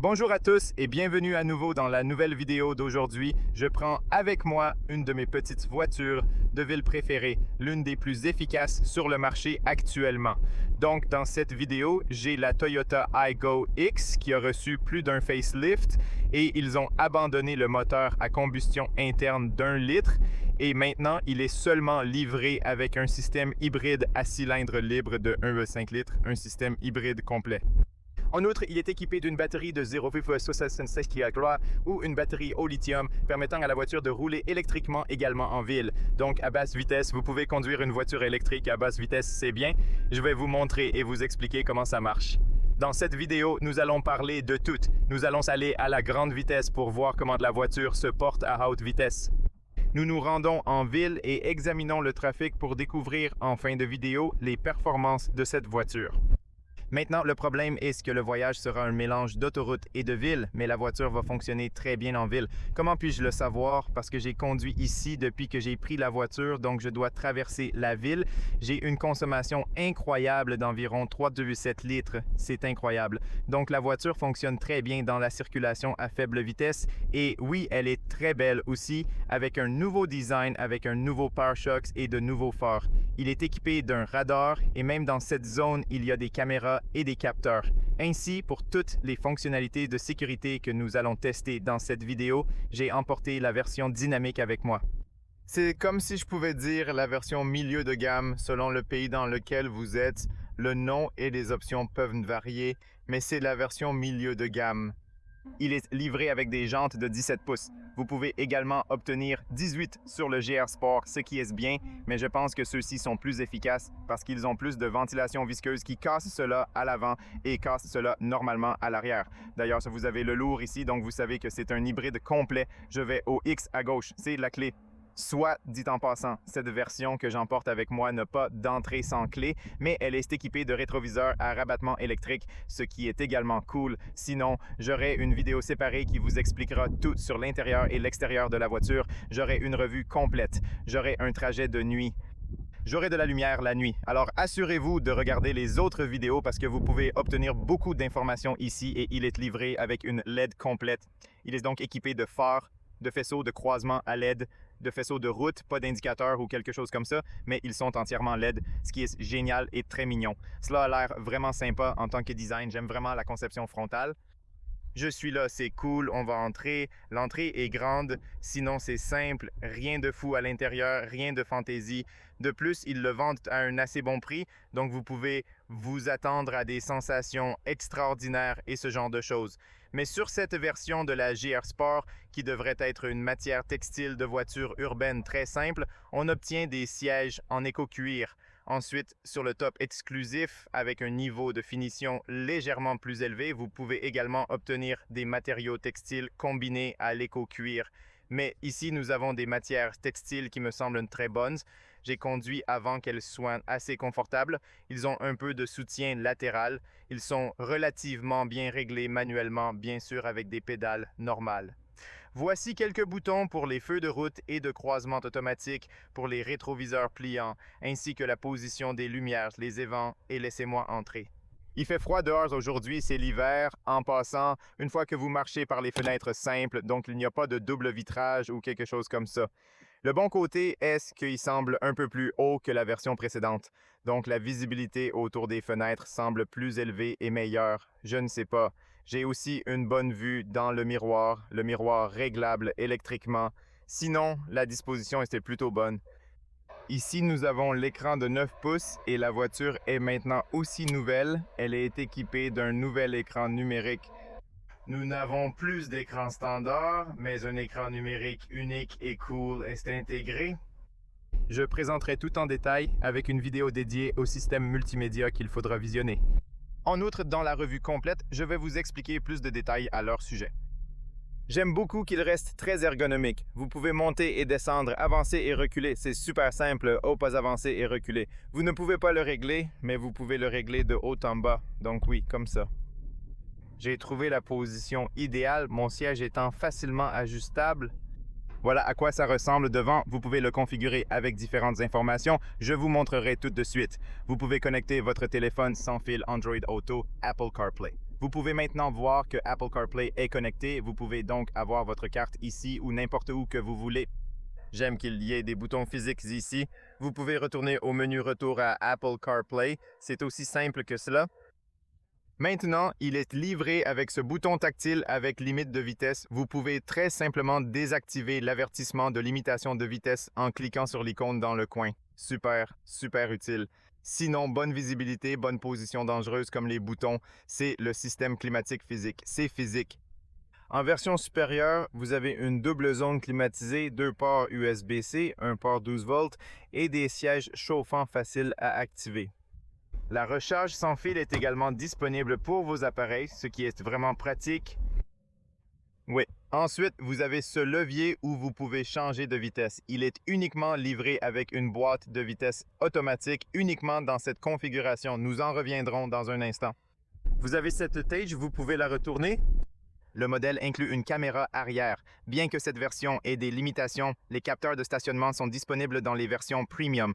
Bonjour à tous et bienvenue à nouveau dans la nouvelle vidéo d'aujourd'hui. Je prends avec moi une de mes petites voitures de ville préférée, l'une des plus efficaces sur le marché actuellement. Donc dans cette vidéo, j'ai la Toyota Aygo X qui a reçu plus d'un facelift et ils ont abandonné le moteur à combustion interne d'1 litre et maintenant il est seulement livré avec un système hybride à cylindre libre de 1,5 litres, un système hybride complet. En outre, il est équipé d'une batterie de 0,66 kWh ou une batterie au lithium permettant à la voiture de rouler électriquement également en ville. Donc à basse vitesse, vous pouvez conduire une voiture électrique à basse vitesse, c'est bien. Je vais vous montrer et vous expliquer comment ça marche. Dans cette vidéo, nous allons parler de tout. Nous allons aller à la grande vitesse pour voir comment la voiture se porte à haute vitesse. Nous nous rendons en ville et examinons le trafic pour découvrir en fin de vidéo les performances de cette voiture. Maintenant, le problème est que le voyage sera un mélange d'autoroute et de ville, mais la voiture va fonctionner très bien en ville. Comment puis-je le savoir? Parce que j'ai conduit ici depuis que j'ai pris la voiture, donc je dois traverser la ville. J'ai une consommation incroyable d'environ 3,7 litres. C'est incroyable. Donc la voiture fonctionne très bien dans la circulation à faible vitesse et oui, elle est très belle aussi, avec un nouveau design, avec un nouveau pare-chocs et de nouveaux phares. Il est équipé d'un radar et même dans cette zone, il y a des caméras et des capteurs. Ainsi, pour toutes les fonctionnalités de sécurité que nous allons tester dans cette vidéo, j'ai emporté la version dynamique avec moi. C'est comme si je pouvais dire la version milieu de gamme selon le pays dans lequel vous êtes. Le nom et les options peuvent varier, mais c'est la version milieu de gamme. Il est livré avec des jantes de 17 pouces. Vous pouvez également obtenir 18 sur le GR Sport, ce qui est bien, mais je pense que ceux-ci sont plus efficaces parce qu'ils ont plus de ventilation visqueuse qui casse cela à l'avant et casse cela normalement à l'arrière. D'ailleurs, vous avez le lourd ici, donc vous savez que c'est un hybride complet. Je vais au X à gauche, c'est la clé. Soit, dit en passant, cette version que j'emporte avec moi n'a pas d'entrée sans clé, mais elle est équipée de rétroviseurs à rabattement électrique, ce qui est également cool. Sinon, j'aurai une vidéo séparée qui vous expliquera tout sur l'intérieur et l'extérieur de la voiture. J'aurai une revue complète. J'aurai un trajet de nuit. J'aurai de la lumière la nuit. Alors assurez-vous de regarder les autres vidéos parce que vous pouvez obtenir beaucoup d'informations ici et il est livré avec une LED complète. Il est donc équipé de phares, de faisceaux de croisement à LED, de faisceaux de route, pas d'indicateur ou quelque chose comme ça, mais ils sont entièrement LED, ce qui est génial et très mignon. Cela a l'air vraiment sympa en tant que design, j'aime vraiment la conception frontale. Je suis là, c'est cool, on va entrer. L'entrée est grande, sinon c'est simple, rien de fou à l'intérieur, rien de fantaisie. De plus, ils le vendent à un assez bon prix, donc vous pouvez vous attendre à des sensations extraordinaires et ce genre de choses. Mais sur cette version de la GR Sport, qui devrait être une matière textile de voiture urbaine très simple, on obtient des sièges en éco-cuir. Ensuite, sur le top exclusif, avec un niveau de finition légèrement plus élevé, vous pouvez également obtenir des matériaux textiles combinés à l'éco-cuir. Mais ici, nous avons des matières textiles qui me semblent très bonnes. J'ai conduit avant qu'elles soient assez confortables. Ils ont un peu de soutien latéral. Ils sont relativement bien réglés manuellement, bien sûr avec des pédales normales. Voici quelques boutons pour les feux de route et de croisement automatique, pour les rétroviseurs pliants, ainsi que la position des lumières, les évents et laissez-moi entrer. Il fait froid dehors aujourd'hui, c'est l'hiver. En passant, une fois que vous marchez par les fenêtres simples, donc il n'y a pas de double vitrage ou quelque chose comme ça. Le bon côté est qu'il semble un peu plus haut que la version précédente. Donc la visibilité autour des fenêtres semble plus élevée et meilleure. Je ne sais pas. J'ai aussi une bonne vue dans le miroir réglable électriquement. Sinon, la disposition était plutôt bonne. Ici, nous avons l'écran de 9 pouces et la voiture est maintenant aussi nouvelle. Elle est équipée d'un nouvel écran numérique. Nous n'avons plus d'écran standard, mais un écran numérique unique et cool est intégré. Je présenterai tout en détail avec une vidéo dédiée au système multimédia qu'il faudra visionner. En outre, dans la revue complète, je vais vous expliquer plus de détails à leur sujet. J'aime beaucoup qu'il reste très ergonomique. Vous pouvez monter et descendre, avancer et reculer. C'est super simple, haut pas avancer et reculer. Vous ne pouvez pas le régler, mais vous pouvez le régler de haut en bas. Donc oui, comme ça. J'ai trouvé la position idéale, mon siège étant facilement ajustable. Voilà à quoi ça ressemble devant. Vous pouvez le configurer avec différentes informations. Je vous montrerai tout de suite. Vous pouvez connecter votre téléphone sans fil Android Auto, Apple CarPlay. Vous pouvez maintenant voir que Apple CarPlay est connecté. Vous pouvez donc avoir votre carte ici ou n'importe où que vous voulez. J'aime qu'il y ait des boutons physiques ici. Vous pouvez retourner au menu Retour à Apple CarPlay. C'est aussi simple que cela. Maintenant, il est livré avec ce bouton tactile avec limite de vitesse. Vous pouvez très simplement désactiver l'avertissement de limitation de vitesse en cliquant sur l'icône dans le coin. Super, super utile. Sinon, bonne visibilité, bonne position dangereuse comme les boutons, c'est le système climatique physique. C'est physique. En version supérieure, vous avez une double zone climatisée, 2 ports USB-C, un port 12 volts et des sièges chauffants faciles à activer. La recharge sans fil est également disponible pour vos appareils, ce qui est vraiment pratique. Oui. Ensuite, vous avez ce levier où vous pouvez changer de vitesse. Il est uniquement livré avec une boîte de vitesse automatique, uniquement dans cette configuration. Nous en reviendrons dans un instant. Vous avez cette Tage, vous pouvez la retourner. Le modèle inclut une caméra arrière. Bien que cette version ait des limitations, les capteurs de stationnement sont disponibles dans les versions Premium.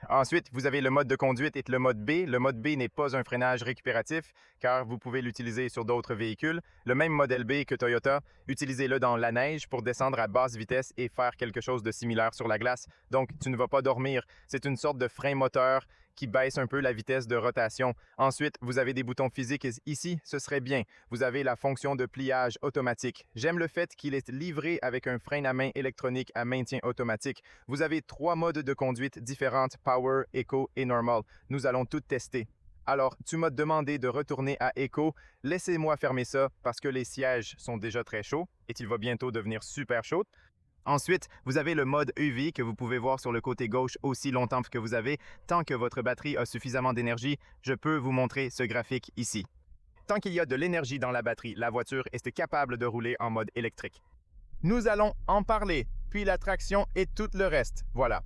Ensuite, vous avez le mode de conduite et le mode B. Le mode B n'est pas un freinage récupératif, car vous pouvez l'utiliser sur d'autres véhicules. Le même modèle B que Toyota, utilisez-le dans la neige pour descendre à basse vitesse et faire quelque chose de similaire sur la glace. Donc, tu ne vas pas dormir. C'est une sorte de frein moteur qui baisse un peu la vitesse de rotation. Ensuite, vous avez des boutons physiques ici, ce serait bien. Vous avez la fonction de pliage automatique. J'aime le fait qu'il est livré avec un frein à main électronique à maintien automatique. Vous avez 3 modes de conduite différentes, Power, Eco et Normal. Nous allons tout tester. Alors, tu m'as demandé de retourner à Eco. Laissez-moi fermer ça parce que les sièges sont déjà très chauds et il va bientôt devenir super chaud. Ensuite, vous avez le mode EV que vous pouvez voir sur le côté gauche aussi longtemps que vous avez. Tant que votre batterie a suffisamment d'énergie, je peux vous montrer ce graphique ici. Tant qu'il y a de l'énergie dans la batterie, la voiture est capable de rouler en mode électrique. Nous allons en parler, puis la traction et tout le reste. Voilà.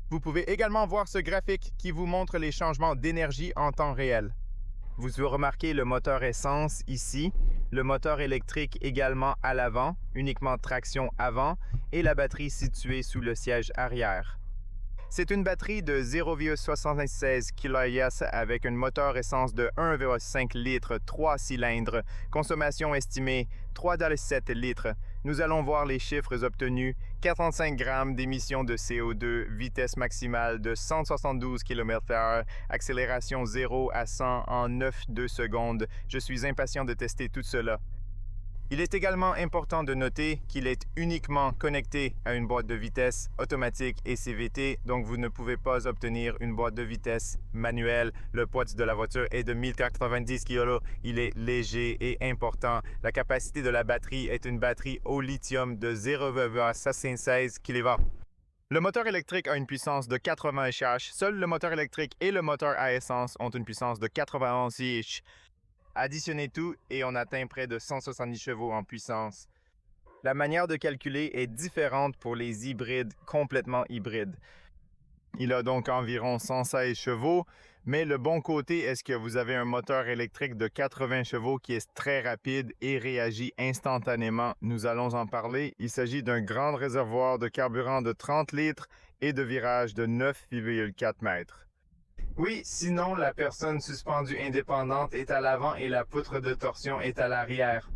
Vous pouvez également voir ce graphique qui vous montre les changements d'énergie en temps réel. Vous remarquez le moteur essence ici, le moteur électrique également à l'avant, uniquement traction avant, et la batterie située sous le siège arrière. C'est une batterie de 0,76 kWh avec un moteur essence de 1,5 litres, 3 cylindres, consommation estimée 3,7 litres. Nous allons voir les chiffres obtenus. 45 grammes d'émissions de CO2, vitesse maximale de 172 km/h, accélération 0 à 100 en 9,2 secondes. Je suis impatient de tester tout cela. Il est également important de noter qu'il est uniquement connecté à une boîte de vitesse automatique et CVT, donc vous ne pouvez pas obtenir une boîte de vitesse manuelle. Le poids de la voiture est de 1090 kg. Il est léger et important. La capacité de la batterie est une batterie au lithium de 0,76 kW. Le moteur électrique a une puissance de 80 CH. Seul le moteur électrique et le moteur à essence ont une puissance de 91 CH. Additionnez tout et on atteint près de 170 chevaux en puissance. La manière de calculer est différente pour les hybrides complètement hybrides. Il a donc environ 116 chevaux, mais le bon côté est que vous avez un moteur électrique de 80 chevaux qui est très rapide et réagit instantanément. Nous allons en parler. Il s'agit d'un grand réservoir de carburant de 30 litres et de virage de 9,4 mètres. Oui, sinon la personne suspendue indépendante est à l'avant et la poutre de torsion est à l'arrière.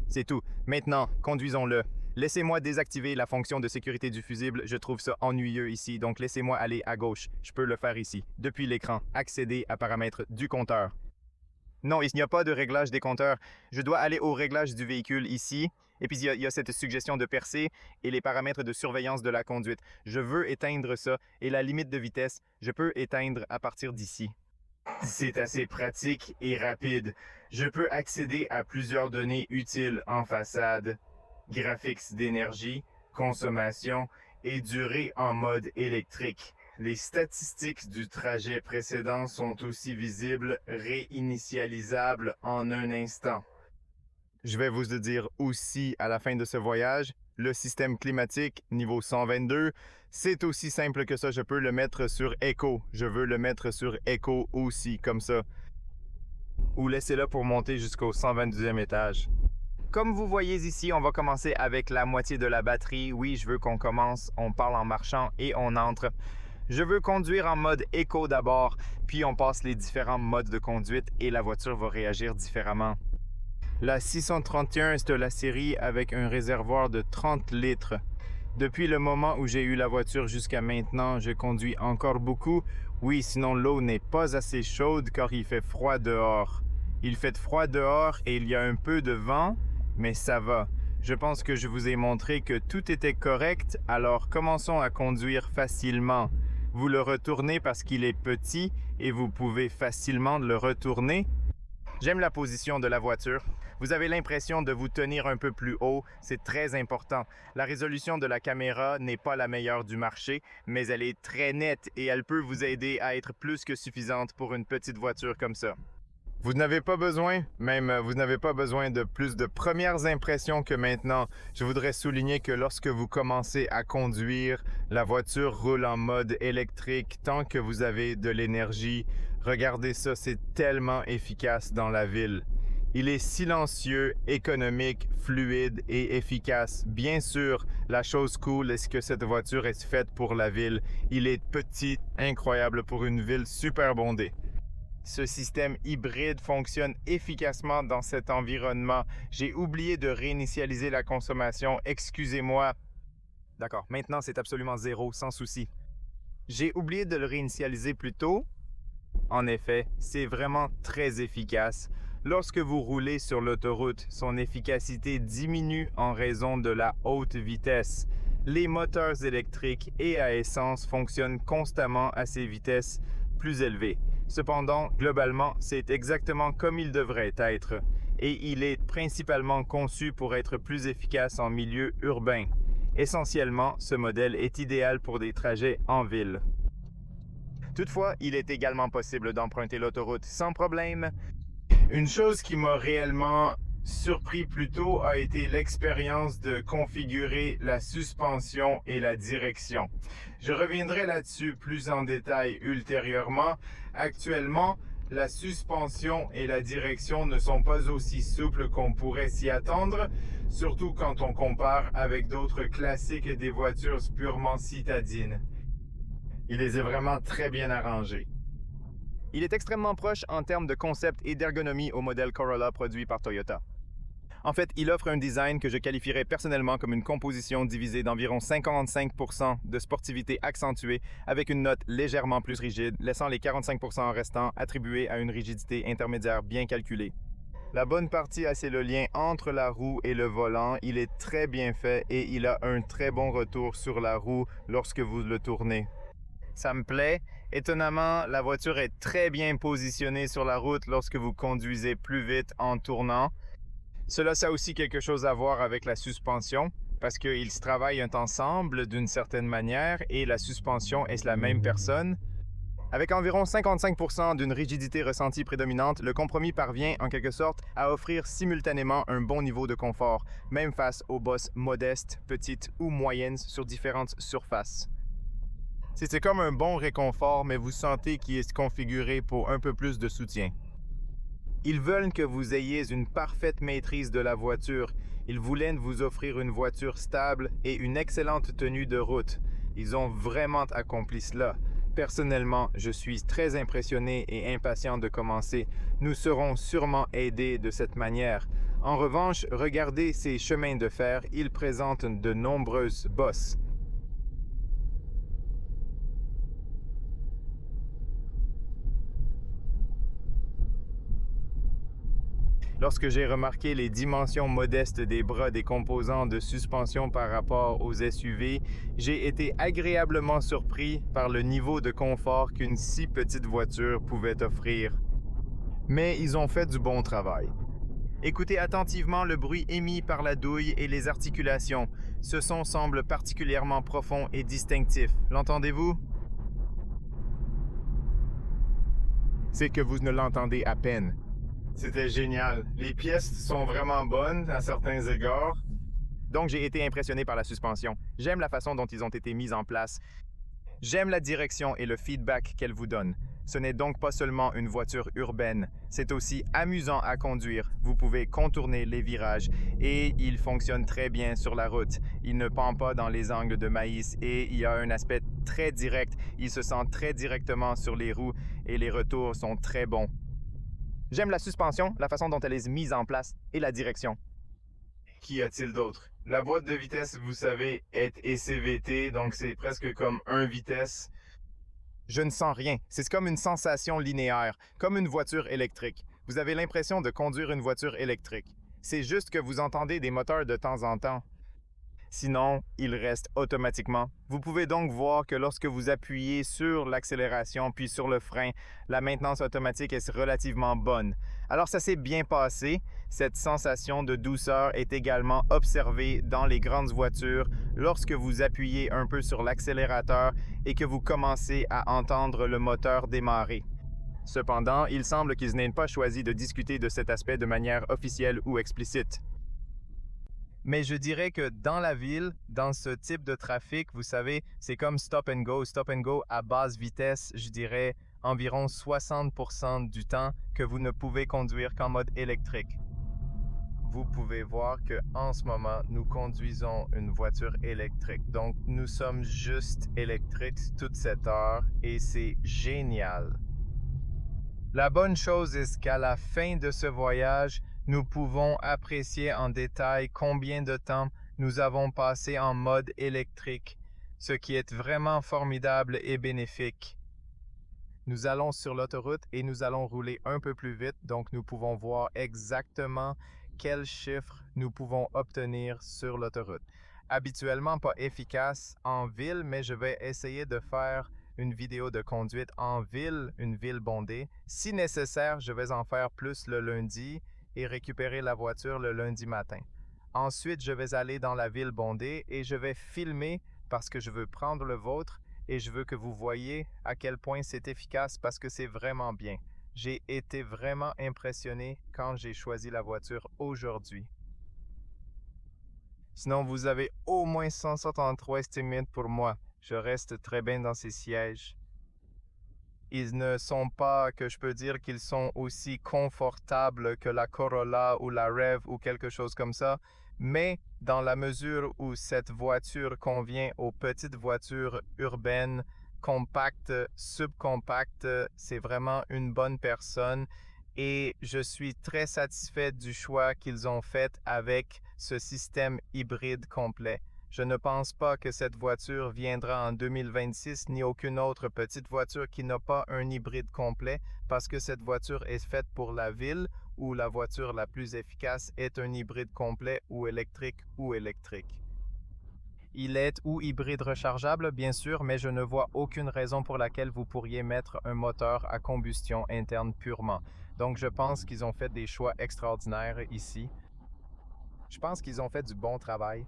C'est tout. Maintenant, conduisons-le. Laissez-moi désactiver la fonction de sécurité du fusible. Je trouve ça ennuyeux ici, donc laissez-moi aller à gauche. Je peux le faire ici. Depuis l'écran, accéder à paramètres du compteur. Non, il n'y a pas de réglage des compteurs. Je dois aller au réglage du véhicule ici. Et puis, il y a cette suggestion de percer et les paramètres de surveillance de la conduite. Je veux éteindre ça et la limite de vitesse, je peux éteindre à partir d'ici. C'est assez pratique et rapide. Je peux accéder à plusieurs données utiles en façade, graphiques d'énergie, consommation et durée en mode électrique. Les statistiques du trajet précédent sont aussi visibles, réinitialisables en un instant. Je vais vous le dire aussi à la fin de ce voyage, le système climatique niveau 122, c'est aussi simple que ça. Je peux le mettre sur Eco. Je veux le mettre sur Eco aussi, comme ça. Ou laissez-le pour monter jusqu'au 122e étage. Comme vous voyez ici, on va commencer avec la moitié de la batterie. Oui, je veux qu'on commence, on parle en marchant et on entre. Je veux conduire en mode éco d'abord, puis on passe les différents modes de conduite et la voiture va réagir différemment. La 631 est de la série avec un réservoir de 30 litres. Depuis le moment où j'ai eu la voiture jusqu'à maintenant, je conduis encore beaucoup. Oui, sinon l'eau n'est pas assez chaude car il fait froid dehors. Il fait froid dehors et il y a un peu de vent, mais ça va. Je pense que je vous ai montré que tout était correct, alors commençons à conduire facilement. Vous le retournez parce qu'il est petit et vous pouvez facilement le retourner. J'aime la position de la voiture. Vous avez l'impression de vous tenir un peu plus haut, c'est très important. La résolution de la caméra n'est pas la meilleure du marché, mais elle est très nette et elle peut vous aider à être plus que suffisante pour une petite voiture comme ça. Vous n'avez pas besoin, vous n'avez pas besoin de plus de premières impressions que maintenant. Je voudrais souligner que lorsque vous commencez à conduire, la voiture roule en mode électrique tant que vous avez de l'énergie. Regardez ça, c'est tellement efficace dans la ville. Il est silencieux, économique, fluide et efficace. Bien sûr, la chose cool est que cette voiture est faite pour la ville. Il est petit, incroyable pour une ville super bondée. Ce système hybride fonctionne efficacement dans cet environnement. J'ai oublié de réinitialiser la consommation, excusez-moi. D'accord, maintenant c'est absolument zéro, sans souci. J'ai oublié de le réinitialiser plus tôt. En effet, c'est vraiment très efficace. Lorsque vous roulez sur l'autoroute, son efficacité diminue en raison de la haute vitesse. Les moteurs électriques et à essence fonctionnent constamment à ces vitesses plus élevées. Cependant, globalement, c'est exactement comme il devrait être, et il est principalement conçu pour être plus efficace en milieu urbain. Essentiellement, ce modèle est idéal pour des trajets en ville. Toutefois, il est également possible d'emprunter l'autoroute sans problème. Une chose qui m'a réellement surpris plus tôt a été l'expérience de configurer la suspension et la direction. Je reviendrai là-dessus plus en détail ultérieurement. Actuellement, la suspension et la direction ne sont pas aussi souples qu'on pourrait s'y attendre, surtout quand on compare avec d'autres classiques des voitures purement citadines. Il les a vraiment très bien arrangés. Il est extrêmement proche en termes de concept et d'ergonomie au modèle Corolla produit par Toyota. En fait, il offre un design que je qualifierais personnellement comme une composition divisée d'environ 55% de sportivité accentuée avec une note légèrement plus rigide, laissant les 45% restants attribués à une rigidité intermédiaire bien calculée. La bonne partie, c'est le lien entre la roue et le volant. Il est très bien fait et il a un très bon retour sur la roue lorsque vous le tournez. Ça me plaît. Étonnamment, la voiture est très bien positionnée sur la route lorsque vous conduisez plus vite en tournant. Cela a aussi quelque chose à voir avec la suspension, parce qu'ils se travaillent ensemble d'une certaine manière et la suspension est la même personne. Avec environ 55% d'une rigidité ressentie prédominante, le compromis parvient en quelque sorte à offrir simultanément un bon niveau de confort, même face aux bosses modestes, petites ou moyennes sur différentes surfaces. C'est comme un bon réconfort, mais vous sentez qu'il est configuré pour un peu plus de soutien. Ils veulent que vous ayez une parfaite maîtrise de la voiture. Ils voulaient vous offrir une voiture stable et une excellente tenue de route. Ils ont vraiment accompli cela. Personnellement, je suis très impressionné et impatient de commencer. Nous serons sûrement aidés de cette manière. En revanche, regardez ces chemins de fer, ils présentent de nombreuses bosses. Lorsque j'ai remarqué les dimensions modestes des bras des composants de suspension par rapport aux SUV, j'ai été agréablement surpris par le niveau de confort qu'une si petite voiture pouvait offrir. Mais ils ont fait du bon travail. Écoutez attentivement le bruit émis par la douille et les articulations. Ce son semble particulièrement profond et distinctif. L'entendez-vous? C'est que vous ne l'entendez à peine. C'était génial. Les pièces sont vraiment bonnes à certains égards. Donc, j'ai été impressionné par la suspension. J'aime la façon dont ils ont été mis en place. J'aime la direction et le feedback qu'elle vous donne. Ce n'est donc pas seulement une voiture urbaine, c'est aussi amusant à conduire. Vous pouvez contourner les virages et il fonctionne très bien sur la route. Il ne pend pas dans les angles de maïs et il a un aspect très direct. Il se sent très directement sur les roues et les retours sont très bons. J'aime la suspension, la façon dont elle est mise en place et la direction. Qu'y a-t-il d'autre? La boîte de vitesse, vous savez, est ECVT, donc c'est presque comme 1 vitesse. Je ne sens rien. C'est comme une sensation linéaire, comme une voiture électrique. Vous avez l'impression de conduire une voiture électrique. C'est juste que vous entendez des moteurs de temps en temps. Sinon, ils restent automatiquement. Vous pouvez donc voir que lorsque vous appuyez sur l'accélération puis sur le frein, la maintenance automatique est relativement bonne. Alors ça s'est bien passé. Cette sensation de douceur est également observée dans les grandes voitures lorsque vous appuyez un peu sur l'accélérateur et que vous commencez à entendre le moteur démarrer. Cependant, il semble qu'ils n'aient pas choisi de discuter de cet aspect de manière officielle ou explicite. Mais je dirais que dans la ville, dans ce type de trafic, vous savez, c'est comme stop and go. Stop and go à basse vitesse, je dirais environ 60% du temps que vous ne pouvez conduire qu'en mode électrique. Vous pouvez voir que en ce moment, nous conduisons une voiture électrique. Donc, nous sommes juste électriques toute cette heure et c'est génial. La bonne chose est qu'à la fin de ce voyage, nous pouvons apprécier en détail combien de temps nous avons passé en mode électrique, ce qui est vraiment formidable et bénéfique. Nous allons sur l'autoroute et nous allons rouler un peu plus vite, donc nous pouvons voir exactement quels chiffres nous pouvons obtenir sur l'autoroute. Habituellement pas efficace en ville, mais je vais essayer de faire une vidéo de conduite en ville, une ville bondée. Si nécessaire, je vais en faire plus le lundi et récupérer la voiture le lundi matin. Ensuite, je vais aller dans la ville bondée et je vais filmer parce que je veux prendre le vôtre et je veux que vous voyez à quel point c'est efficace parce que c'est vraiment bien. J'ai été vraiment impressionné quand j'ai choisi la voiture aujourd'hui. Sinon, vous avez au moins 163 estimates pour moi. Je reste très bien dans ces sièges. Ils ne sont pas, que je peux dire qu'ils sont aussi confortables que la Corolla ou la Rev ou quelque chose comme ça, mais dans la mesure où cette voiture convient aux petites voitures urbaines, compactes, subcompactes, c'est vraiment une bonne personne et je suis très satisfait du choix qu'ils ont fait avec ce système hybride complet. Je ne pense pas que cette voiture viendra en 2026 ni aucune autre petite voiture qui n'a pas un hybride complet parce que cette voiture est faite pour la ville où la voiture la plus efficace est un hybride complet ou électrique. Il est ou hybride rechargeable, bien sûr, mais je ne vois aucune raison pour laquelle vous pourriez mettre un moteur à combustion interne purement. Donc je pense qu'ils ont fait des choix extraordinaires ici. Je pense qu'ils ont fait du bon travail.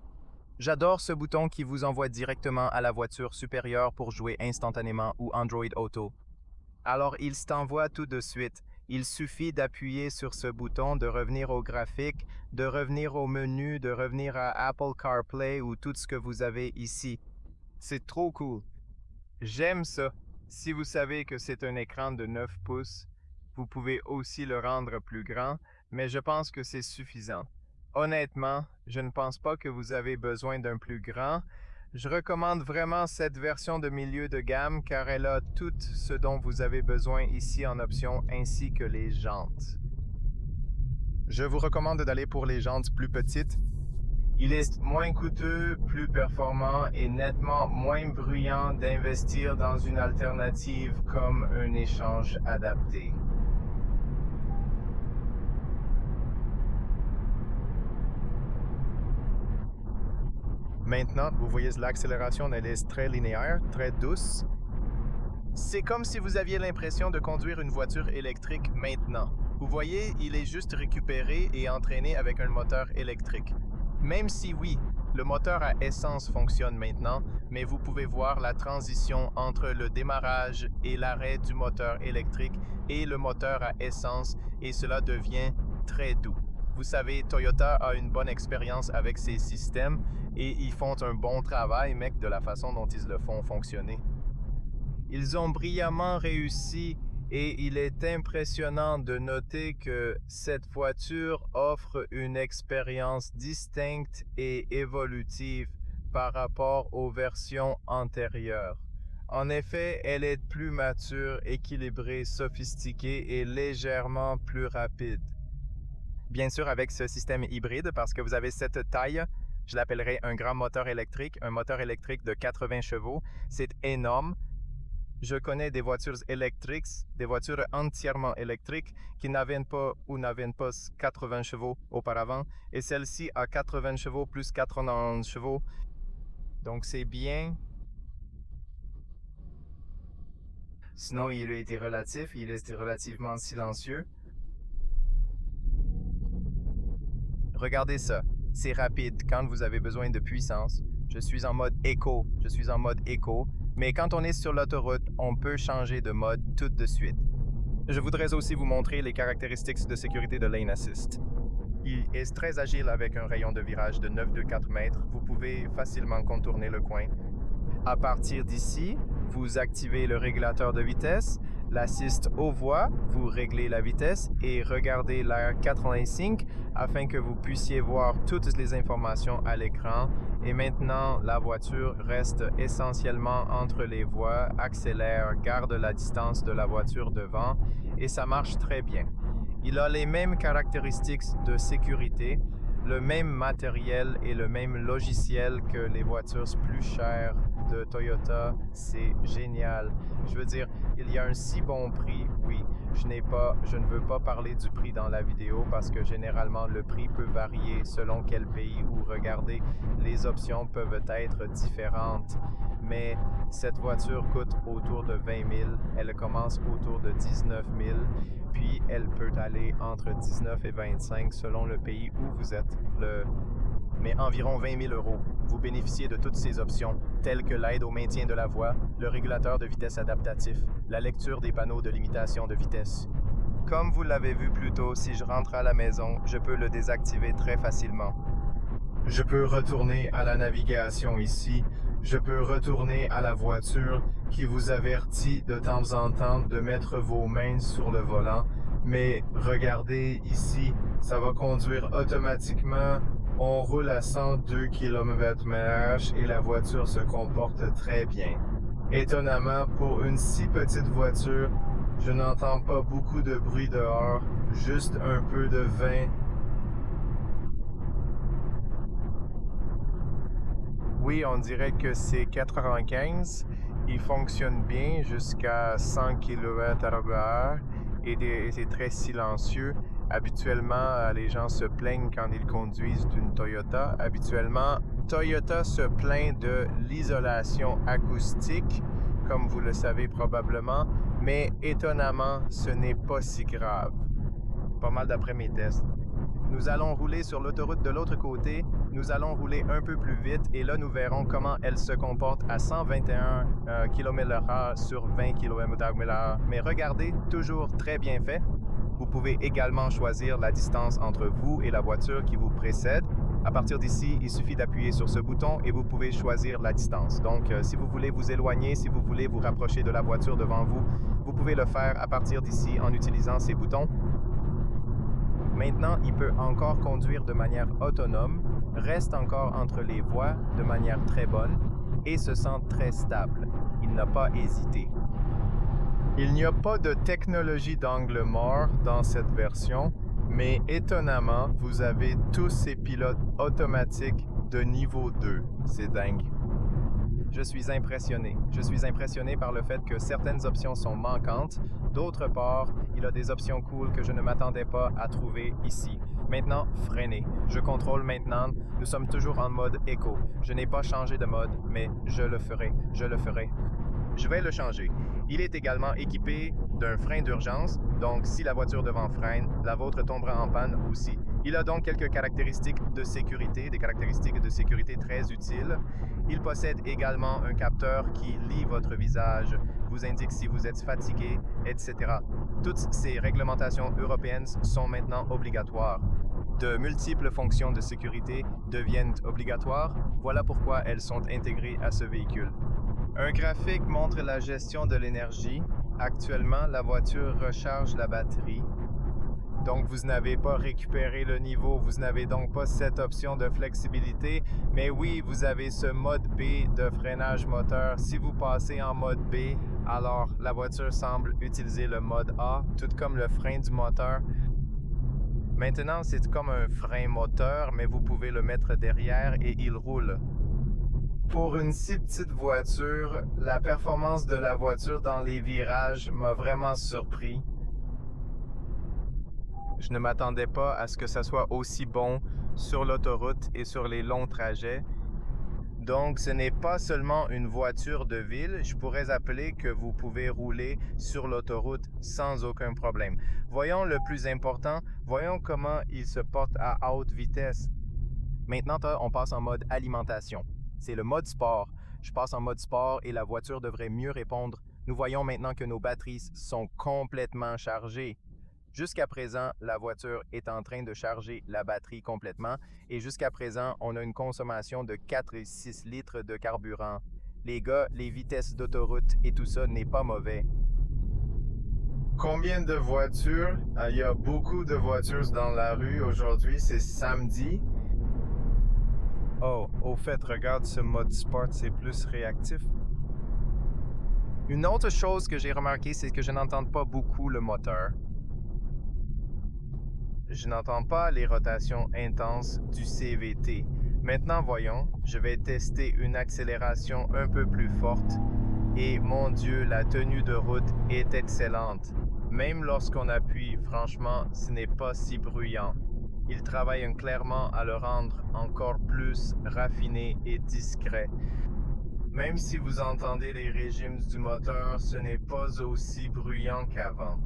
J'adore ce bouton qui vous envoie directement à la voiture supérieure pour jouer instantanément ou Android Auto. Alors, il s'envoie tout de suite. Il suffit d'appuyer sur ce bouton, de revenir au graphique, de revenir au menu, de revenir à Apple CarPlay ou tout ce que vous avez ici. C'est trop cool. J'aime ça. Si vous savez que c'est un écran de 9 pouces, vous pouvez aussi le rendre plus grand, mais je pense que c'est suffisant. Honnêtement, je ne pense pas que vous avez besoin d'un plus grand. Je recommande vraiment cette version de milieu de gamme car elle a tout ce dont vous avez besoin ici en option ainsi que les jantes. Je vous recommande d'aller pour les jantes plus petites. Il est moins coûteux, plus performant et nettement moins bruyant d'investir dans une alternative comme un échange adapté. Maintenant, vous voyez l'accélération, elle est très linéaire, très douce. C'est comme si vous aviez l'impression de conduire une voiture électrique maintenant. Vous voyez, il est juste récupéré et entraîné avec un moteur électrique. Même si oui, le moteur à essence fonctionne maintenant, mais vous pouvez voir la transition entre le démarrage et l'arrêt du moteur électrique et le moteur à essence et cela devient très doux. Vous savez, Toyota a une bonne expérience avec ces systèmes et ils font un bon travail, mec, de la façon dont ils le font fonctionner. Ils ont brillamment réussi Et il est impressionnant de noter que cette voiture offre une expérience distincte et évolutive par rapport aux versions antérieures. En effet, elle est plus mature, équilibrée, sophistiquée et légèrement plus rapide. Bien sûr, avec ce système hybride, parce que vous avez cette taille, je l'appellerai un grand moteur électrique, un moteur électrique de 80 chevaux. C'est énorme. Je connais des voitures électriques, des voitures entièrement électriques qui n'avaient pas 80 chevaux auparavant, et celle-ci a 80 chevaux plus 91 chevaux. Donc c'est bien. Sinon, il a été relatif, il est relativement silencieux. Regardez ça, c'est rapide quand vous avez besoin de puissance. Je suis en mode éco, mais quand on est sur l'autoroute, on peut changer de mode tout de suite. Je voudrais aussi vous montrer les caractéristiques de sécurité de Lane Assist. Il est très agile avec un rayon de virage de 9,4 mètres. Vous pouvez facilement contourner le coin. À partir d'ici, vous activez le régulateur de vitesse, l'assist aux voies, vous réglez la vitesse et regardez la 85 afin que vous puissiez voir toutes les informations à l'écran. Et maintenant, la voiture reste essentiellement entre les voies, accélère, garde la distance de la voiture devant et ça marche très bien. Il a les mêmes caractéristiques de sécurité, le même matériel et le même logiciel que les voitures plus chères de Toyota. C'est génial. Je veux dire, il y a un si bon prix, oui. Je ne veux pas parler du prix dans la vidéo parce que généralement le prix peut varier selon quel pays ou regardez, les options peuvent être différentes. Mais cette voiture coûte autour de 20 000, elle commence autour de 19 000, puis elle peut aller entre 19 et 25 selon le pays où vous êtes. Mais environ 20 000 €. Vous bénéficiez de toutes ces options, telles que l'aide au maintien de la voie, le régulateur de vitesse adaptatif, la lecture des panneaux de limitation de vitesse. Comme vous l'avez vu plus tôt, si je rentre à la maison, je peux le désactiver très facilement. Je peux retourner à la navigation ici. Je peux retourner à la voiture qui vous avertit de temps en temps de mettre vos mains sur le volant. Mais regardez ici, ça va conduire automatiquement. On roule à 102 km/h et la voiture se comporte très bien. Étonnamment, pour une si petite voiture, je n'entends pas beaucoup de bruit dehors, juste un peu de vent. Oui, on dirait que c'est 95. Il fonctionne bien jusqu'à 100 km/h et c'est très silencieux. Habituellement, les gens se plaignent quand ils conduisent d'une Toyota. Habituellement, Toyota se plaint de l'isolation acoustique, comme vous le savez probablement, mais étonnamment, ce n'est pas si grave. Pas mal d'après mes tests. Nous allons rouler sur l'autoroute de l'autre côté, nous allons rouler un peu plus vite et là nous verrons comment elle se comporte à 121 km/h sur 20 km/h. Mais regardez, toujours très bien fait. Vous pouvez également choisir la distance entre vous et la voiture qui vous précède. À partir d'ici, il suffit d'appuyer sur ce bouton et vous pouvez choisir la distance. Donc, si vous voulez vous éloigner, si vous voulez vous rapprocher de la voiture devant vous, vous pouvez le faire à partir d'ici en utilisant ces boutons. Maintenant, il peut encore conduire de manière autonome, reste encore entre les voies de manière très bonne et se sent très stable. Il n'a pas hésité. Il n'y a pas de technologie d'angle mort dans cette version, mais étonnamment, vous avez tous ces pilotes automatiques de niveau 2. C'est dingue. Je suis impressionné. Je suis impressionné par le fait que certaines options sont manquantes. D'autre part, il a des options cool que je ne m'attendais pas à trouver ici. Maintenant, freiner. Je contrôle maintenant. Nous sommes toujours en mode éco. Je n'ai pas changé de mode, mais je le ferai. Je le ferai. Je vais le changer. Il est également équipé d'un frein d'urgence, donc si la voiture devant freine, la vôtre tombera en panne aussi. Il a donc quelques caractéristiques de sécurité, des caractéristiques de sécurité très utiles. Il possède également un capteur qui lit votre visage, vous indique si vous êtes fatigué, etc. Toutes ces réglementations européennes sont maintenant obligatoires. De multiples fonctions de sécurité deviennent obligatoires, voilà pourquoi elles sont intégrées à ce véhicule. Un graphique montre la gestion de l'énergie. Actuellement, la voiture recharge la batterie. Donc, vous n'avez pas récupéré le niveau, vous n'avez donc pas cette option de flexibilité. Mais oui, vous avez ce mode B de freinage moteur. Si vous passez en mode B, alors la voiture semble utiliser le mode A, tout comme le frein du moteur. Maintenant, c'est comme un frein moteur, mais vous pouvez le mettre derrière et il roule. Pour une si petite voiture, la performance de la voiture dans les virages m'a vraiment surpris. Je ne m'attendais pas à ce que ça soit aussi bon sur l'autoroute et sur les longs trajets. Donc, ce n'est pas seulement une voiture de ville, je pourrais appeler que vous pouvez rouler sur l'autoroute sans aucun problème. Voyons le plus important, voyons comment il se porte à haute vitesse. Maintenant, on passe en mode alimentation. C'est le mode sport. Je passe en mode sport et la voiture devrait mieux répondre. Nous voyons maintenant que nos batteries sont complètement chargées. Jusqu'à présent, la voiture est en train de charger la batterie complètement et jusqu'à présent, on a une consommation de 4 et 6 litres de carburant. Les gars, les vitesses d'autoroute et tout ça n'est pas mauvais. Combien de voitures? Il y a beaucoup de voitures dans la rue aujourd'hui, c'est samedi. Oh, au fait, regarde ce mode sport, c'est plus réactif. Une autre chose que j'ai remarqué, c'est que je n'entends pas beaucoup le moteur. Je n'entends pas les rotations intenses du CVT. Maintenant, voyons, je vais tester une accélération un peu plus forte. Et mon Dieu, la tenue de route est excellente. Même lorsqu'on appuie, franchement, ce n'est pas si bruyant. Ils travaillent clairement à le rendre encore plus raffiné et discret. Même si vous entendez les régimes du moteur, ce n'est pas aussi bruyant qu'avant.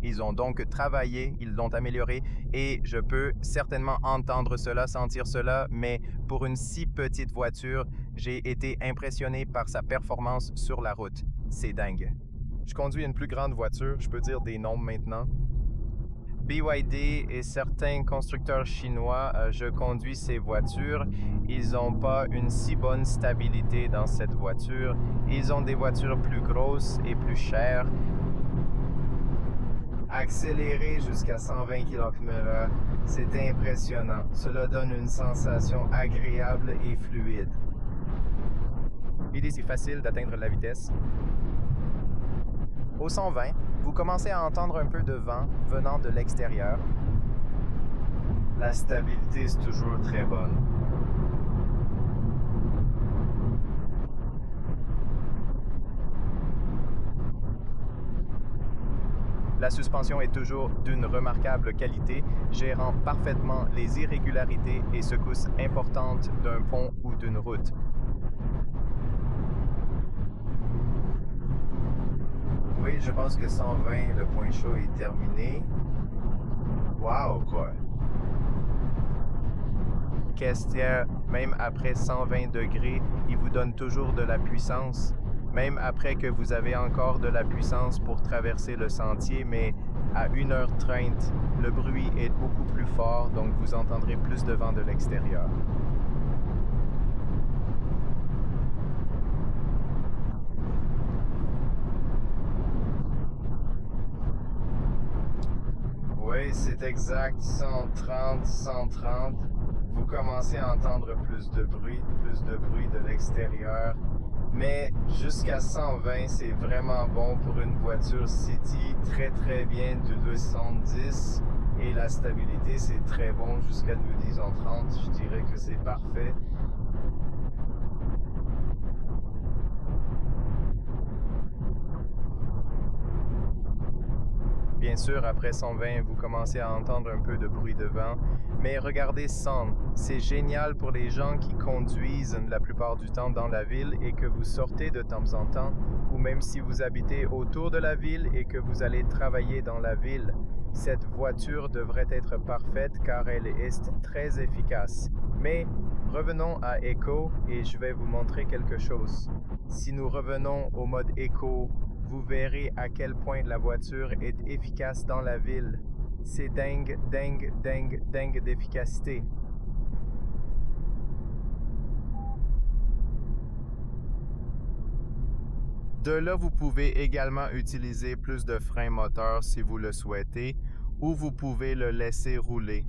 Ils ont donc travaillé, ils l'ont amélioré et je peux certainement entendre cela, sentir cela, mais pour une si petite voiture, j'ai été impressionné par sa performance sur la route. C'est dingue. Je conduis une plus grande voiture, je peux dire des noms maintenant. BYD et certains constructeurs chinois, je conduis ces voitures. Ils n'ont pas une si bonne stabilité dans cette voiture. Ils ont des voitures plus grosses et plus chères. Accélérer jusqu'à 120 km/h, c'est impressionnant. Cela donne une sensation agréable et fluide. L'idée, c'est facile d'atteindre la vitesse. Au 120, vous commencez à entendre un peu de vent venant de l'extérieur. La stabilité, c'est toujours très bonne. La suspension est toujours d'une remarquable qualité, gérant parfaitement les irrégularités et secousses importantes d'un pont ou d'une route. Oui, je pense que 120, le point chaud est terminé. Wow, quoi! Caissière, même après 120 degrés, il vous donne toujours de la puissance. Même après que vous avez encore de la puissance pour traverser le sentier, mais à 1h30, le bruit est beaucoup plus fort, donc vous entendrez plus de vent de l'extérieur. Oui, c'est exact, 130, 130. Vous commencez à entendre plus de bruit de l'extérieur. Mais jusqu'à 120, c'est vraiment bon pour une voiture City, très bien du 210 et la stabilité c'est très bon jusqu'à 210 en 30, je dirais que c'est parfait. Bien sûr, après 120, vous commencez à entendre un peu de bruit de vent, mais regardez 100, c'est génial pour les gens qui conduisent la plupart du temps dans la ville et que vous sortez de temps en temps, ou même si vous habitez autour de la ville et que vous allez travailler dans la ville. Cette voiture devrait être parfaite car elle est très efficace. Mais revenons à Eco et je vais vous montrer quelque chose. Si nous revenons au mode Eco, vous verrez à quel point la voiture est efficace dans la ville. C'est dingue d'efficacité. De là, vous pouvez également utiliser plus de frein moteur si vous le souhaitez, ou vous pouvez le laisser rouler.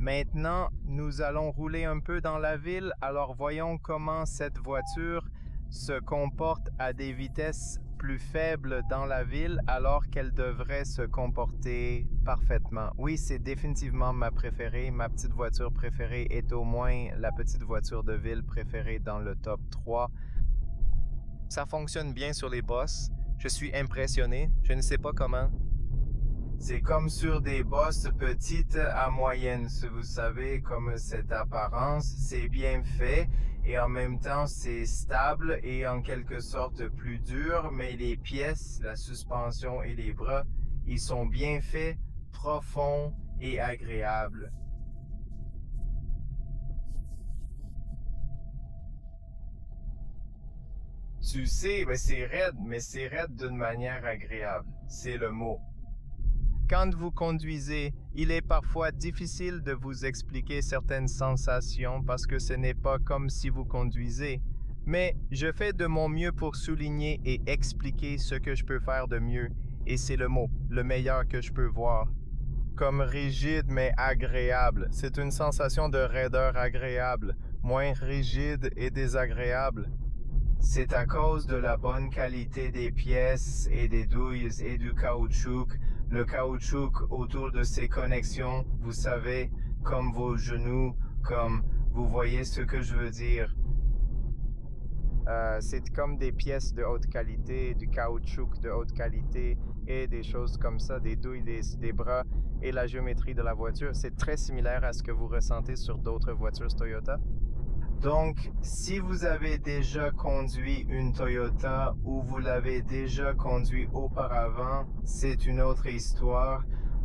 Maintenant, nous allons rouler un peu dans la ville, alors voyons comment cette voiture se comporte à des vitesses plus faibles dans la ville alors qu'elle devrait se comporter parfaitement. Oui, c'est définitivement ma préférée. Ma petite voiture préférée est au moins la petite voiture de ville préférée dans le top 3. Ça fonctionne bien sur les bosses. Je suis impressionné. Je ne sais pas comment. C'est comme sur des bosses petites à moyennes, si vous savez, comme cette apparence. C'est bien fait et en même temps c'est stable et en quelque sorte plus dur, mais les pièces, la suspension et les bras, ils sont bien faits, profonds et agréables. Tu sais, mais c'est raide d'une manière agréable. C'est le mot. Quand vous conduisez, il est parfois difficile de vous expliquer certaines sensations parce que ce n'est pas comme si vous conduisez. Mais je fais de mon mieux pour souligner et expliquer ce que je peux faire de mieux. Et c'est le mot, le meilleur que je peux voir. Comme rigide mais agréable. C'est une sensation de raideur agréable, moins rigide et désagréable. C'est à cause de la bonne qualité des pièces et des douilles et du caoutchouc. Le caoutchouc autour de ces connexions, vous savez, comme vos genoux, comme vous voyez ce que je veux dire. C'est comme des pièces de haute qualité, du caoutchouc de haute qualité et des choses comme ça, des douilles, des bras et la géométrie de la voiture. C'est très similaire à ce que vous ressentez sur d'autres voitures Toyota. Donc, si vous avez déjà conduit une Toyota ou vous l'avez déjà conduit auparavant, c'est une autre histoire.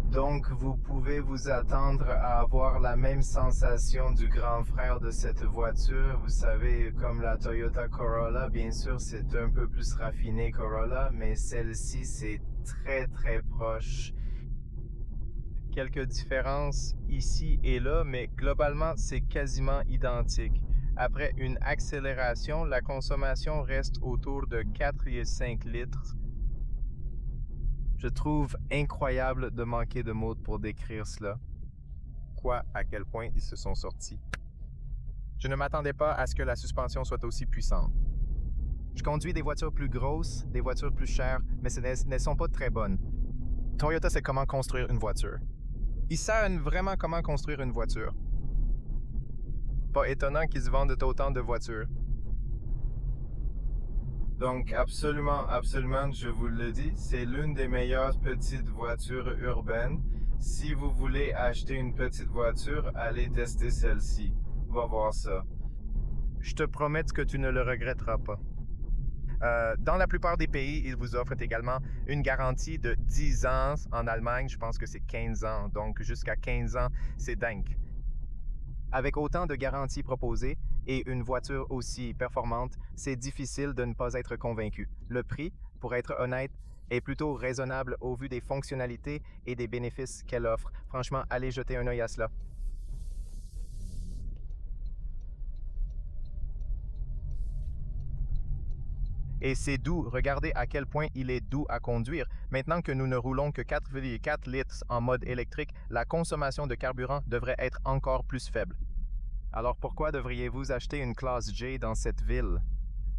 Donc, vous pouvez vous attendre à avoir la même sensation du grand frère de cette voiture. Vous savez, comme la Toyota Corolla, bien sûr, c'est un peu plus raffiné Corolla, mais celle-ci, c'est très, très proche. Quelques différences ici et là, mais globalement, c'est quasiment identique. Après une accélération, la consommation reste autour de 4,5 litres. Je trouve incroyable de manquer de mots pour décrire cela. Quoi, à quel point ils se sont sortis. Je ne m'attendais pas à ce que la suspension soit aussi puissante. Je conduis des voitures plus grosses, des voitures plus chères, mais ce ne sont pas très bonnes. Toyota sait comment construire une voiture. Ils savent vraiment comment construire une voiture. Pas étonnant qu'ils se vendent autant de voitures. Donc, absolument, je vous le dis, c'est l'une des meilleures petites voitures urbaines. Si vous voulez acheter une petite voiture, allez tester celle-ci. Va voir ça. Je te promets que tu ne le regretteras pas. Dans la plupart des pays, ils vous offrent également une garantie de 10 ans. En Allemagne, je pense que c'est 15 ans. Donc, jusqu'à 15 ans, c'est dingue. Avec autant de garanties proposées et une voiture aussi performante, c'est difficile de ne pas être convaincu. Le prix, pour être honnête, est plutôt raisonnable au vu des fonctionnalités et des bénéfices qu'elle offre. Franchement, allez jeter un œil à cela. Et c'est doux, regardez à quel point il est doux à conduire. Maintenant que nous ne roulons que 4,4 litres en mode électrique, la consommation de carburant devrait être encore plus faible. Alors pourquoi devriez-vous acheter une classe G dans cette ville?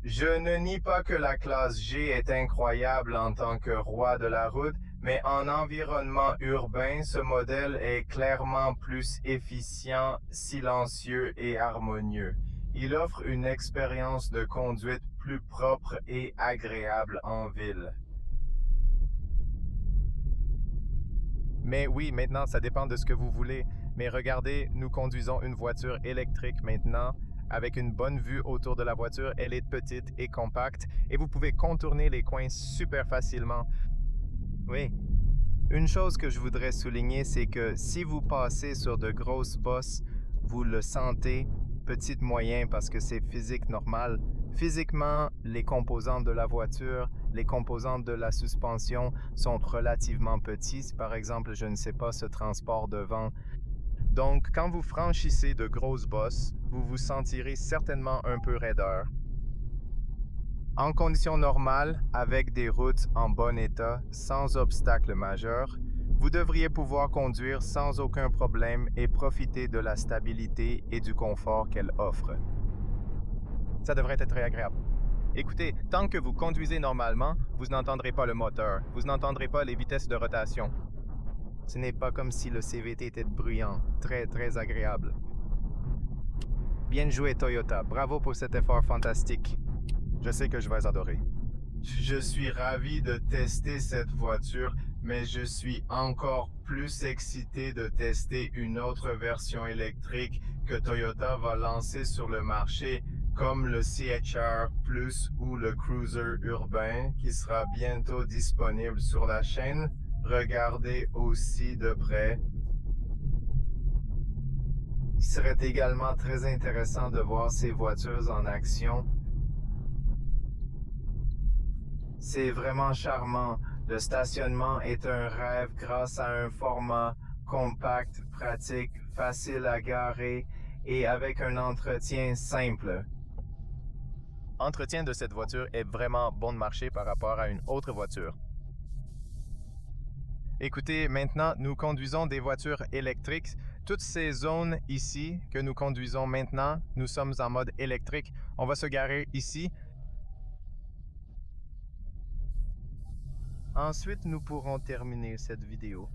Je ne nie pas que la classe G est incroyable en tant que roi de la route, mais en environnement urbain, ce modèle est clairement plus efficient, silencieux et harmonieux. Il offre une expérience de conduite plus propre et agréable en ville. Mais oui, maintenant, ça dépend de ce que vous voulez. Mais regardez, nous conduisons une voiture électrique maintenant. Avec une bonne vue autour de la voiture, elle est petite et compacte et vous pouvez contourner les coins super facilement. Oui. Une chose que je voudrais souligner, c'est que si vous passez sur de grosses bosses, vous le sentez petit moyen parce que c'est physique normal. Physiquement, les composantes de la voiture, les composantes de la suspension sont relativement petits. Par exemple, je ne sais pas, ce transport devant. Donc, quand vous franchissez de grosses bosses, vous vous sentirez certainement un peu raideur. En conditions normales, avec des routes en bon état, sans obstacles majeurs, vous devriez pouvoir conduire sans aucun problème et profiter de la stabilité et du confort qu'elle offre. Ça devrait être très agréable. Écoutez, tant que vous conduisez normalement, vous n'entendrez pas le moteur, vous n'entendrez pas les vitesses de rotation. Ce n'est pas comme si le CVT était bruyant, très agréable. Bien joué Toyota, bravo pour cet effort fantastique. Je sais que je vais adorer. Je suis ravi de tester cette voiture, mais je suis encore plus excité de tester une autre version électrique que Toyota va lancer sur le marché, comme le CHR Plus ou le Cruiser urbain, qui sera bientôt disponible sur la chaîne. Regardez aussi de près. Il serait également très intéressant de voir ces voitures en action. C'est vraiment charmant. Le stationnement est un rêve grâce à un format compact, pratique, facile à garer et avec un entretien simple. L'entretien de cette voiture est vraiment bon de marché par rapport à une autre voiture. Écoutez, maintenant, nous conduisons des voitures électriques. Toutes ces zones ici que nous conduisons maintenant, nous sommes en mode électrique. On va se garer ici. Ensuite, nous pourrons terminer cette vidéo.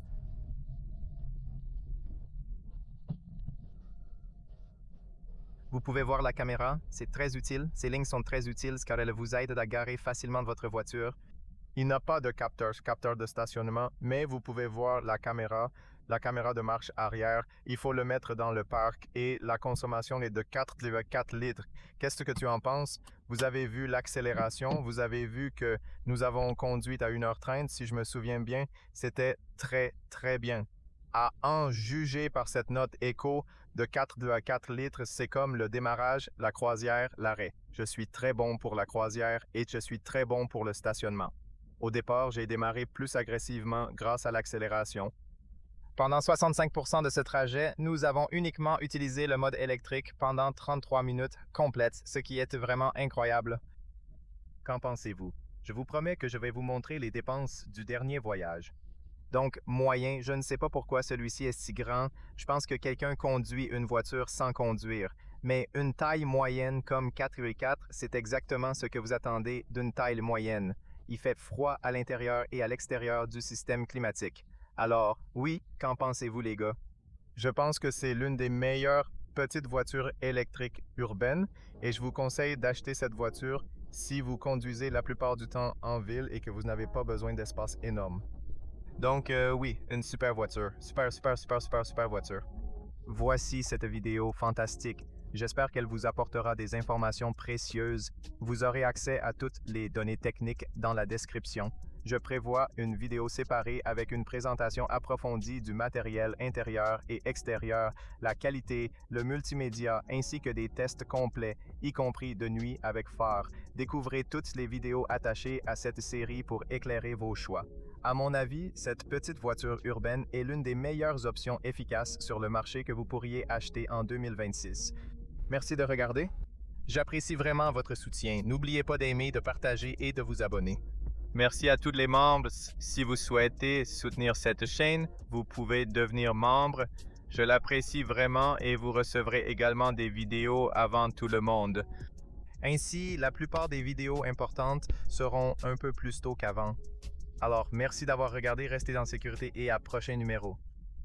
Vous pouvez voir la caméra, c'est très utile. Ces lignes sont très utiles car elles vous aident à garer facilement votre voiture. Il n'y a pas de capteur de stationnement, mais vous pouvez voir la caméra de marche arrière. Il faut le mettre dans le parc et la consommation est de 4 litres. Qu'est-ce que tu en penses? Vous avez vu l'accélération, vous avez vu que nous avons conduit à 1h30, si je me souviens bien. C'était très bien. À en juger par cette note éco de 4 litres, c'est comme le démarrage, la croisière, l'arrêt. Je suis très bon pour la croisière et je suis très bon pour le stationnement. Au départ, j'ai démarré plus agressivement grâce à l'accélération. Pendant 65% de ce trajet, nous avons uniquement utilisé le mode électrique pendant 33 minutes complètes, ce qui est vraiment incroyable. Qu'en pensez-vous? Je vous promets que je vais vous montrer les dépenses du dernier voyage. Donc, moyen, je ne sais pas pourquoi celui-ci est si grand. Je pense que quelqu'un conduit une voiture sans conduire. Mais une taille moyenne comme 4x4, c'est exactement ce que vous attendez d'une taille moyenne. Il fait froid à l'intérieur et à l'extérieur du système climatique. Alors, oui, qu'en pensez-vous les gars? Je pense que c'est l'une des meilleures petites voitures électriques urbaines et je vous conseille d'acheter cette voiture si vous conduisez la plupart du temps en ville et que vous n'avez pas besoin d'espace énorme. Donc oui, une super voiture. Super voiture. Voici cette vidéo fantastique. J'espère qu'elle vous apportera des informations précieuses. Vous aurez accès à toutes les données techniques dans la description. Je prévois une vidéo séparée avec une présentation approfondie du matériel intérieur et extérieur, la qualité, le multimédia ainsi que des tests complets, y compris de nuit avec phare. Découvrez toutes les vidéos attachées à cette série pour éclairer vos choix. À mon avis, cette petite voiture urbaine est l'une des meilleures options efficaces sur le marché que vous pourriez acheter en 2026. Merci de regarder. J'apprécie vraiment votre soutien. N'oubliez pas d'aimer, de partager et de vous abonner. Merci à tous les membres. Si vous souhaitez soutenir cette chaîne, vous pouvez devenir membre. Je l'apprécie vraiment et vous recevrez également des vidéos avant tout le monde. Ainsi, la plupart des vidéos importantes seront un peu plus tôt qu'avant. Alors, merci d'avoir regardé, restez en sécurité et à prochain numéro.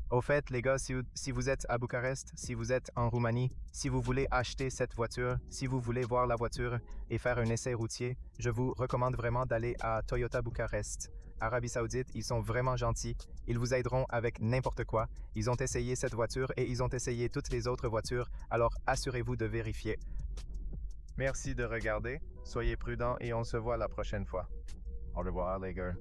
Au fait, les gars, si vous êtes à Bucarest, si vous êtes en Roumanie, si vous voulez acheter cette voiture, si vous voulez voir la voiture et faire un essai routier, je vous recommande vraiment d'aller à Toyota Bucarest. Arabie Saoudite, ils sont vraiment gentils. Ils vous aideront avec n'importe quoi. Ils ont essayé cette voiture et ils ont essayé toutes les autres voitures, alors assurez-vous de vérifier. Merci de regarder, soyez prudents et on se voit la prochaine fois. Au revoir les gars.